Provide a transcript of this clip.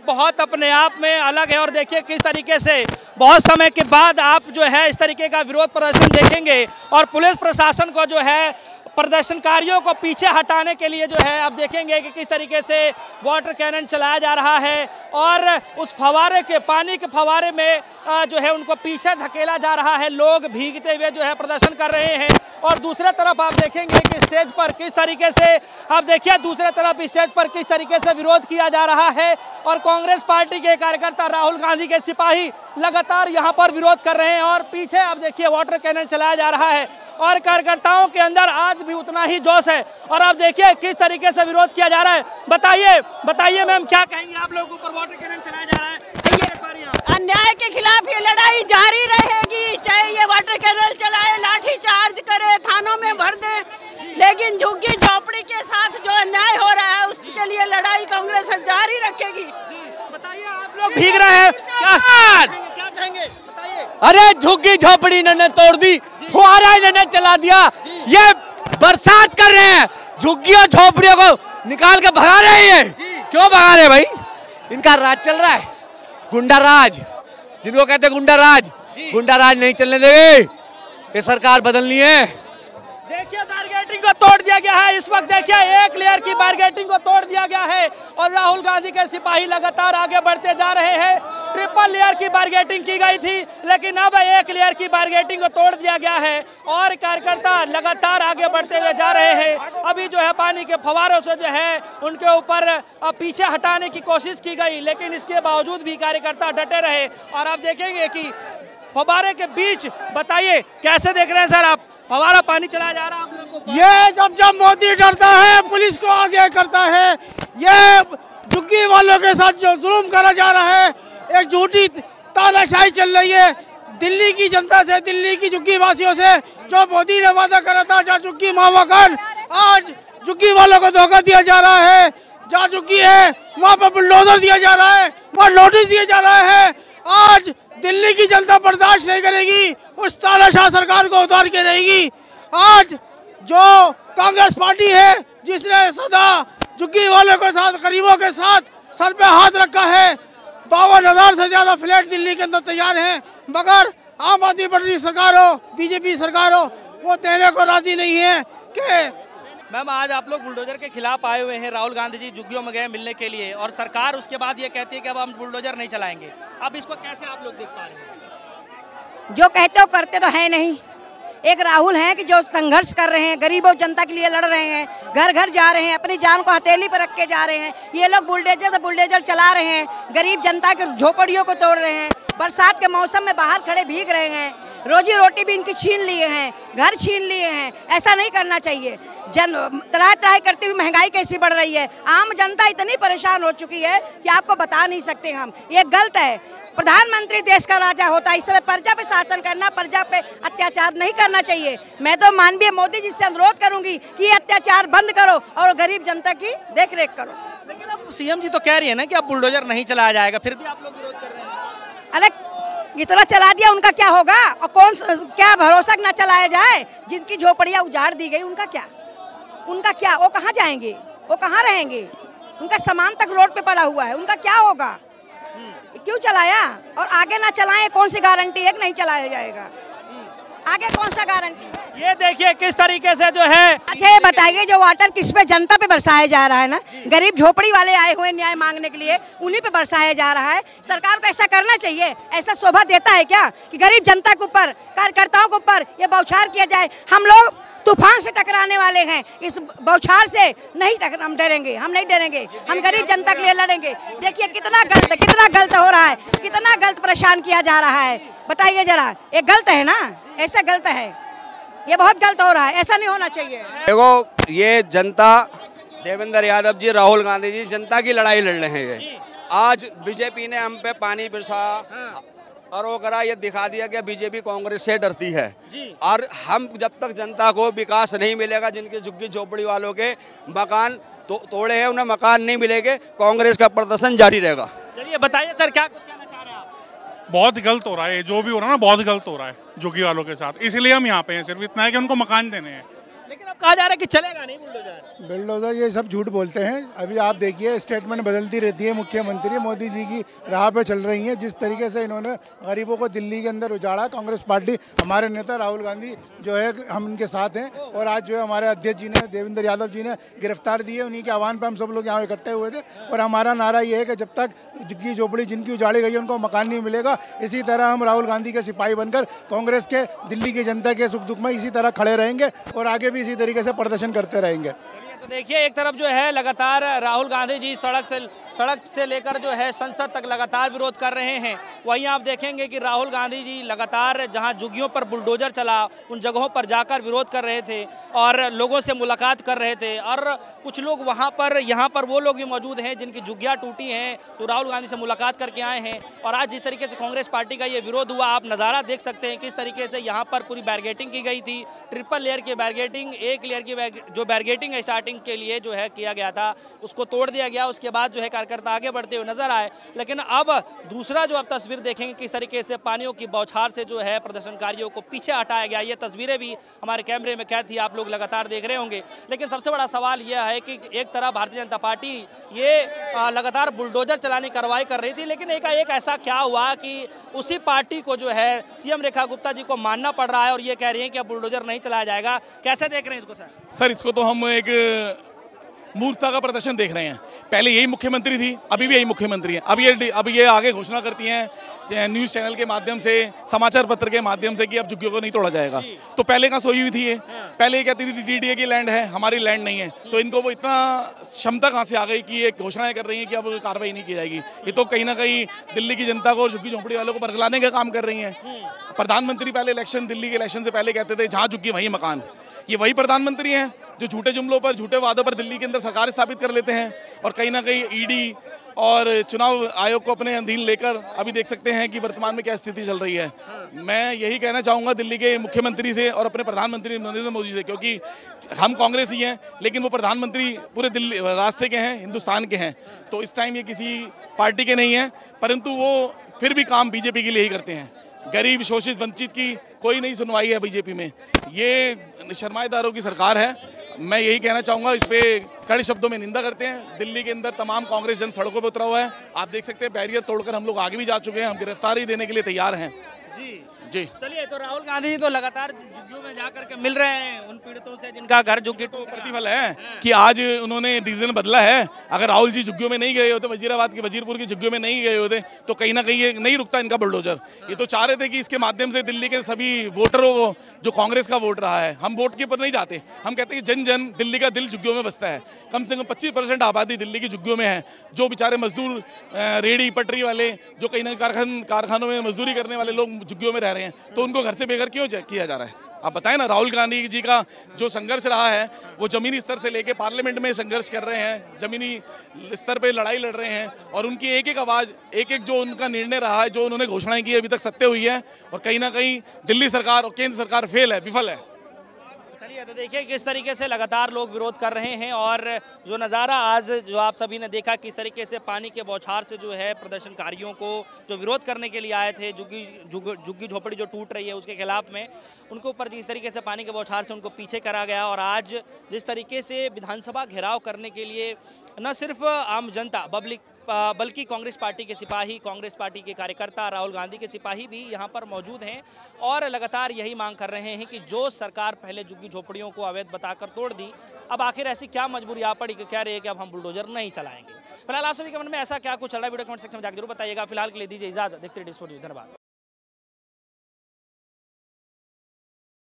बहुत अपने आप में अलग है। और देखिए किस तरीके से बहुत समय के बाद आप जो है इस तरीके का विरोध प्रदर्शन देखेंगे और पुलिस प्रशासन को जो है प्रदर्शनकारियों को पीछे हटाने के लिए जो है आप देखेंगे कि किस तरीके से वाटर कैनन चलाया जा रहा है और उस फवारे के पानी के फवारे में जो है उनको पीछे धकेला जा रहा है। लोग भीगते हुए जो है प्रदर्शन कर रहे हैं। और दूसरे तरफ आप देखेंगे कि स्टेज पर किस तरीके से आप देखिए दूसरे तरफ स्टेज पर किस तरीके से विरोध किया जा रहा है और कांग्रेस पार्टी के कार्यकर्ता राहुल गांधी के सिपाही लगातार यहां पर विरोध कर रहे हैं और पीछे आप देखिए वाटर कैनन चलाया जा रहा है और कार्यकर्ताओं के अंदर आज भी उतना ही जोश है। और आप देखिए किस तरीके से विरोध किया जा रहा है। बताइए मैम, क्या कहेंगे आप लोगों के ऊपर वाटर कैनन चलाया जा रहा है? अन्याय के खिलाफ ये लड़ाई जारी रहेगी, चाहे ये वाटर कैनन चलाए, लाठी चार्ज करे, थानों में भर दे, लेकिन झुग्गी झोपड़ी के साथ जो अन्याय हो रहा है उसके लिए लड़ाई कांग्रेस जारी रखेगी। बताइए, आप लोग भीग रहे हैं, क्या कहेंगे? बताइए। अरे झुग्गी झोपड़ी इन्होंने तोड़ दी, फुहारा इन्होंने चला दिया, ये बरसात कर रहे हैं, झुग्गी और झोपड़ियों को निकाल के भगा रहे हैं। क्यों भगा रहे भाई? इनका राज चल रहा है, गुंडा राज, जिनको कहते हैं गुंडा राज। गुंडा राज नहीं चलने देंगे, ये सरकार बदलनी है। देखिए बारगेटिंग को तोड़ दिया गया है इस वक्त। देखिए एक लेयर की बारगेटिंग को तोड़ दिया गया है और राहुल गांधी के सिपाही लगातार आगे बढ़ते जा रहे हैं। ट्रिपल लेयर की बारगेटिंग की गई थी लेकिन अब एक लेयर की बारगेटिंग को तोड़ दिया गया है और कार्यकर्ता लगातार आगे बढ़ते हुए जा रहे हैं। अभी जो है पानी के फवारों से जो है उनके ऊपर पीछे हटाने की कोशिश की गई लेकिन इसके बावजूद भी कार्यकर्ता डटे रहे। और आप देखेंगे कि फवारे के बीच, बताइए कैसे देख रहे हैं सर आप, फवारा पानी चला जा रहा है आप लोगों को? ये जब मोदी डरता है पुलिस को आगे करता है। ये झुग्गी वालों के साथ जो जुल्म करा जा रहा है, एक झूठी तानाशाही चल रही है दिल्ली की जनता से, दिल्ली की झुग्गी वासियों से। जो मोदी ने वादा करा था जहाँ झुग्गी महामकान, आज झुग्गी वालों को धोखा दिया जा रहा है। जहाँ झुग्गी है वहाँ पर बुलडोजर दिया जा रहा है, वहाँ नोटिस दिया जा रहा है। आज दिल्ली की जनता बर्दाश्त नहीं करेगी, उस तानाशाह सरकार को उतार के रहेगी। आज जो कांग्रेस पार्टी है जिसने सदा झुग्गी वालों के साथ, गरीबों के साथ सर पे हाथ रखा है, 52,000 से ज्यादा फ्लैट दिल्ली के अंदर तैयार हैं, मगर आम आदमी पार्टी सरकार हो, बीजेपी सरकार हो, वो देने को राजी नहीं है। कि मैम आज आप लोग बुलडोजर के खिलाफ आए हुए हैं, राहुल गांधी जी झुग्गियों में गए मिलने के लिए और सरकार उसके बाद ये कहती है कि अब हम बुलडोजर नहीं चलाएंगे। अब इसको कैसे आप लोग देख पा रहे हैं? जो कहते हो करते तो है नहीं। एक राहुल हैं कि जो संघर्ष कर रहे हैं, गरीबों जनता के लिए लड़ रहे हैं, घर घर जा रहे हैं, अपनी जान को हथेली पर रख के जा रहे हैं। ये लोग बुलडोजर से बुलडोजर चला रहे हैं, गरीब जनता के झोपड़ियों को तोड़ रहे हैं, बरसात के मौसम में बाहर खड़े भीग रहे हैं, रोजी रोटी भी इनकी छीन लिए हैं, घर छीन लिए हैं। ऐसा नहीं करना चाहिए। त्राह त्राह करती हुई महंगाई कैसी बढ़ रही है, आम जनता इतनी परेशान हो चुकी है कि आपको बता नहीं सकते हम। ये गलत है। प्रधानमंत्री देश का राजा होता है, इस समय प्रजा पे शासन करना, प्रजा पे अत्याचार नहीं करना चाहिए। मैं तो माननीय मोदी जी से अनुरोध करूंगी कि ये अत्याचार बंद करो और गरीब जनता की देखरेख करो। लेकिन अब सीएम जी तो कह रही है ना कि अब बुलडोजर नहीं चलाया जाएगा, फिर भी आप लोग विरोध कर रहे हैं। अरे इतना चला दिया, उनका क्या होगा? और कौन क्या भरोसा न चलाया जाए? जिनकी झोपड़ियाँ उजाड़ दी गई उनका क्या? वो कहाँ जाएंगे? वो कहाँ रहेंगे? उनका सामान तक रोड पे पड़ा हुआ है, उनका क्या होगा? क्यों चलाया? और आगे ना चलाएं, कौन सी गारंटी है कि नहीं चलाया जाएगा? आगे कौन सा गारंटी? ये देखिए किस तरीके से जो है। अच्छा ये बताइए, जो वाटर किस पे, जनता पे बरसाया जा रहा है ना, गरीब झोपड़ी वाले आए हुए न्याय मांगने के लिए, उन्हीं पे बरसाया जा रहा है। सरकार को ऐसा करना चाहिए। ऐसा शोभा देता है क्या कि गरीब जनता के ऊपर, कार्यकर्ताओं के ऊपर ये बौछार किया जाए? हम लोग तूफान से टकराने वाले हैं, इस बौछार से नहीं हम डरेंगे, हम नहीं डरेंगे, हम गरीब जनता के लिए लड़ेंगे। देखिए कितना गलत हो रहा है, कितना गलत परेशान किया जा रहा है। बताइए जरा, ये गलत है ना? ऐसा गलत है, ये बहुत गलत हो रहा है, ऐसा नहीं होना चाहिए। देखो ये जनता, देवेंद्र यादव जी, राहुल गांधी जी जनता की लड़ाई लड़ रहे हैं। आज बीजेपी ने हम पे पानी बरसा और वो करा, ये दिखा दिया कि बीजेपी कांग्रेस से डरती है। और हम जब तक जनता को विकास नहीं मिलेगा, जिनके झुग्गी झोपड़ी वालों के मकान तोड़े हैं उन्हें मकान नहीं मिलेंगे, कांग्रेस का प्रदर्शन जारी रहेगा। चलिए बताइए सर, क्या कुछ कहना चाह रहे हैं आप? बहुत गलत हो रहा है, जो भी हो रहा है ना बहुत गलत हो रहा है झुग्गी वालों के साथ, इसलिए हम यहाँ पे हैं। सिर्फ इतना है कि उनको मकान देने हैं। लेकिन अब कहा जा रहा है कि चलेगा नहीं बुलडोजर। ये सब झूठ बोलते हैं। अभी आप देखिए स्टेटमेंट बदलती रहती है, मुख्यमंत्री मोदी जी की राह पे चल रही हैं। जिस तरीके से इन्होंने गरीबों को दिल्ली के अंदर उजाड़ा, कांग्रेस पार्टी, हमारे नेता राहुल गांधी जो है हम इनके साथ हैं, और आज जो है हमारे अध्यक्ष जी ने, देवेंद्र यादव जी ने गिरफ्तार दिए, उन्हीं के आह्वान पर हम सब लोग यहाँ इकट्ठे हुए थे। और हमारा नारा ये है कि जब तक झुग्गी झोपड़ी जिनकी उजाड़ी गई है उनको मकान नहीं मिलेगा, इसी तरह हम राहुल गांधी के सिपाही बनकर कांग्रेस के, दिल्ली की जनता के सुख दुख में इसी तरह खड़े रहेंगे और आगे भी इसी तरीके से प्रदर्शन करते रहेंगे। तो देखिए एक तरफ जो है लगातार राहुल गांधी जी सड़क से लेकर जो है संसद तक लगातार विरोध कर रहे हैं, वहीं आप देखेंगे कि राहुल गांधी जी लगातार जहां झुग्गियों पर बुलडोजर चला उन जगहों पर जाकर विरोध कर रहे थे और लोगों से मुलाकात कर रहे थे। और कुछ लोग वहां पर यहाँ पर वो लोग भी मौजूद हैं जिनकी झुग्गियाँ टूटी हैं, तो राहुल गांधी से मुलाकात करके आए हैं। और आज जिस तरीके से कांग्रेस पार्टी का ये विरोध हुआ, आप नज़ारा देख सकते हैं किस तरीके से यहाँ पर पूरी बैरिकेडिंग की गई थी। ट्रिपल लेयर की बैरिकेडिंग, एक लेयर की जो बैरिकेडिंग है स्टार्टिंग के लिए जो है किया गया था, उसको तोड़ दिया गया। उसके बाद जो है कार्यकर्ता आगे बढ़ते हुए नजर आए। लेकिन अब दूसरा जो आप तस्वीर देखेंगे किस तरीके से पानियों की बौछार से जो है प्रदर्शनकारियों को पीछे हटाया गया, ये तस्वीरें भी हमारे कैमरे में कैद थी, आप लोग लगातार देख रहे होंगे। लेकिन सबसे बड़ा सवाल यह है कि एक तरफ भारतीय जनता पार्टी ये लगातार बुलडोजर चलाने की कार्रवाई कर रही थी, लेकिन एक ऐसा क्या हुआ कि उसी पार्टी को जो है सीएम रेखा गुप्ता जी को मानना पड़ रहा है और ये कह रही है कि अब बुलडोजर नहीं चलाया जाएगा। कैसे देख रहे हैं इसको सर? सर इसको तो हम एक मूर्खता का प्रदर्शन देख रहे हैं। पहले यही मुख्यमंत्री थी, अभी भी यही मुख्यमंत्री है। अब ये आगे घोषणा करती हैं न्यूज़ चैनल के माध्यम से, समाचार पत्र के माध्यम से कि अब झुग्गियों को नहीं तोड़ा जाएगा। तो पहले कहाँ सोई हुई थी ये? पहले ये कहती थी डीडीए की लैंड है, हमारी लैंड नहीं है। तो इनको वो इतना क्षमता कहाँ से आ गई कि ये घोषणाएं कर रही हैं कि अब कार्रवाई नहीं की जाएगी। ये तो कहीं ना कहीं दिल्ली की जनता को, झुग्गी झोंपड़ी वालों को बरगलाने का काम कर रही हैं। प्रधानमंत्री पहले दिल्ली के इलेक्शन से पहले कहते थे जहाँ झुग्गी वहीं मकान। ये वही प्रधानमंत्री हैं जो झूठे जुमलों पर, झूठे वादों पर दिल्ली के अंदर सरकार स्थापित कर लेते हैं और कहीं ना कहीं ईडी और चुनाव आयोग को अपने अधीन लेकर अभी देख सकते हैं कि वर्तमान में क्या स्थिति चल रही है। मैं यही कहना चाहूँगा दिल्ली के मुख्यमंत्री से और अपने प्रधानमंत्री नरेंद्र मोदी से, क्योंकि हम कांग्रेस ही हैं लेकिन वो प्रधानमंत्री पूरे दिल्ली राष्ट्र के हैं, हिंदुस्तान के हैं। तो इस टाइम ये किसी पार्टी के नहीं हैं, परंतु वो फिर भी काम बीजेपी के लिए ही करते हैं। गरीब, शोषित, वंचित की कोई नहीं सुनवाई है बीजेपी में। ये शर्माएदारों की सरकार है। मैं यही कहना चाहूँगा, इस पे कड़े शब्दों में निंदा करते हैं। दिल्ली के अंदर तमाम कांग्रेस जन सड़कों पर उतरा हुआ है। आप देख सकते हैं बैरियर तोड़कर हम लोग आगे भी जा चुके हैं। हम गिरफ्तारी देने के लिए तैयार हैं। जी चलिए, तो राहुल गांधी जी तो लगातार झुग्गियों में जाकर के मिल रहे हैं उन पीड़ितों से जिनका घर झुग्गी तो प्रतिफल है कि आज उन्होंने डिसीजन बदला है। अगर राहुल जी झुग्गियों में नहीं गए होते, वजीराबाद की, वजीरपुर की झुग्गियों में नहीं गए होते, तो कहीं ना कहीं ये नहीं रुकता इनका बुलडोजर। ये तो चाह रहे थे कि इसके माध्यम से दिल्ली के सभी वोटरों को, जो कांग्रेस का वोट रहा है, हम वोट के ऊपर नहीं जाते। हम कहते हैं कि जन जन दिल्ली का दिल झुग्गियों में बसता है। कम से कम 25% आबादी दिल्ली की झुग्गियों में है। जो बेचारे मजदूर, रेहड़ी पटरी वाले, जो कहीं ना कारखानों में मजदूरी करने वाले लोग झुग्गियों में रह रहे हैं, तो उनको घर से बेघर क्यों किया जा रहा है? आप बताएं ना। राहुल गांधी जी का जो संघर्ष रहा है वो जमीनी स्तर से लेके पार्लियामेंट में संघर्ष कर रहे हैं, जमीनी स्तर पे लड़ाई लड़ रहे हैं और उनकी एक एक आवाज़, एक एक जो उनका निर्णय रहा है, जो उन्होंने घोषणाएं की अभी तक सत्य हुई है। और कहीं ना कहीं दिल्ली सरकार और केंद्र सरकार विफल है। तो देखिए किस तरीके से लगातार लोग विरोध कर रहे हैं और जो नज़ारा आज जो आप सभी ने देखा, किस तरीके से पानी के बौछार से जो है प्रदर्शनकारियों को जो विरोध करने के लिए आए थे, झुग्गी झोपड़ी जो टूट रही है उसके खिलाफ में, उनके ऊपर जिस तरीके से पानी के बौछार से उनको पीछे करा गया। और आज जिस तरीके से विधानसभा घेराव करने के लिए न सिर्फ आम जनता बल्कि कांग्रेस पार्टी के सिपाही, कांग्रेस पार्टी के कार्यकर्ता, राहुल गांधी के सिपाही भी यहाँ पर मौजूद हैं और लगातार यही मांग कर रहे हैं कि जो सरकार पहले झुग्गी झोपड़ियों को अवैध बताकर तोड़ दी, अब आखिर ऐसी क्या मजबूरी आ पड़ी कि कह रहे हैं कि अब हम बुलडोजर नहीं चलाएंगे। फिलहाल आप सभी के मन में ऐसा क्या कुछ चल रहा है, वीडियो कमेंट सेक्शन में जाकर जरूर बताइएगा। फिलहाल के लिए दीजिए इजाजत। देखते रहिए डिस्पोज। धन्यवाद।